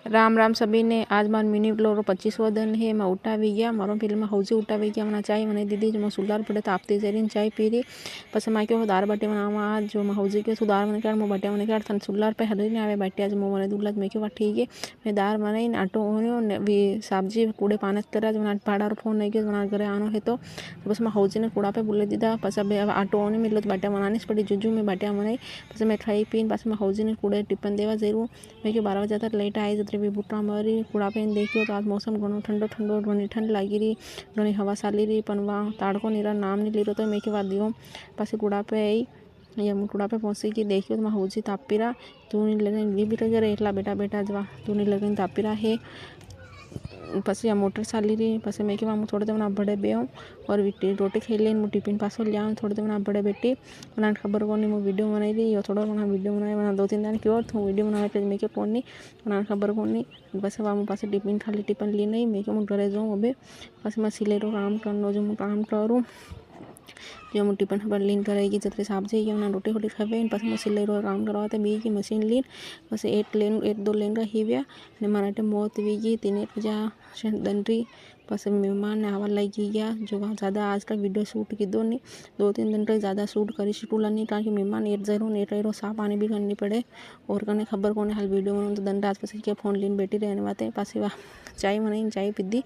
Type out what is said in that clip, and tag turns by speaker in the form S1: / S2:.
S1: राम राम सभी ने। आज मार मिनी ब्लॉग 25वां दिन है। मैं उठावी गया मारो फिल्म में हौजी उठावी गया मना चाय मैंने दीदी जो मैं सुधार पड़े तापती जरीन चाय पी रही पस मैं क्यों दार बाटे बनावा आज जो मैं हौजी के सुधार मैंने क्या बाटे मैंने क्या थन सुल्लार पे हरी नहीं आवे बाटे आज मैंने दूल्हा मैं क्यों ठीक है मैं दार बनाई आटो होने भी सब्जी कूड़े पाने तरह जो मैं पाड़ा फोन नहीं किया बना करे आनो है तो बस मैं हौजी ने कूड़ा पे बोले दीदा पस अब आटो होने मिलो तो बाटे बनानी पड़ी जुजू में बाटे बनाई पस मैं खाई पीन पास मैं हौजी ने कूड़े टिफिन देवा जरूर मैं क्यों 12 बजे तक लेट आई जतरे भी बूटा मारी कूड़ा पेन देखियो तो आज मौसम घणो ठंडो ठंडो घनी ठंड लगी रही घनी हवा चाली रही पण वहाँ ताड़को निरा नाम नहीं ली रहा तो मैं के बाद दियो पास कूड़ा पे आई या कूड़ा पे पहुंची कि देखियो तो मैं हौजी तापीरा तू नहीं लगे भी तो जरा एकला बेटा बेटा जवा तू नहीं लगे तापीरा है पसी आ मोटर चाली रही पसी मैं कि थोड़े देर बड़े बे और रोटी खाई ली मु टिफिन पासो लिया थोड़े देर बड़े बेटी मैंने खबर को नहीं वीडियो बनाई रही थोड़ा मैं वीडियो बनाया मैं 2-3 दिन क्यों तो वीडियो बनाया मैं कौन नहीं मैंने खबर को नहीं बस वहाँ पास टिफिन खाली टिफिन ली नहीं मैं क्यों घरे जाऊँ अबे बस मैं सिलाई काम करना जो मैं काम करूँ जो मैं टिफिन खबर लीन करेगी जतरे सब्जी या रोटी होटी खावे बस मैं सिलाई काम करवाते बी की मशीन लीन बस 1-2 लेन रही व्या ने मराठे मौत वीगी 3 पूजा दंडरी बस मेहमान ने आवा लगी गया जो वहाँ ज़्यादा आज का वीडियो शूट की दो नहीं 2-3 दिन तक ज़्यादा शूट करी शूटूला नहीं कारण कि मेहमान एट जरूर नेट रही साफ पानी भी करनी पड़े और कने खबर को हाल वीडियो में तो दंड आज पास क्या फ़ोन लीन बैठी रहने वाते पास चाय बनाई चाय पीधी।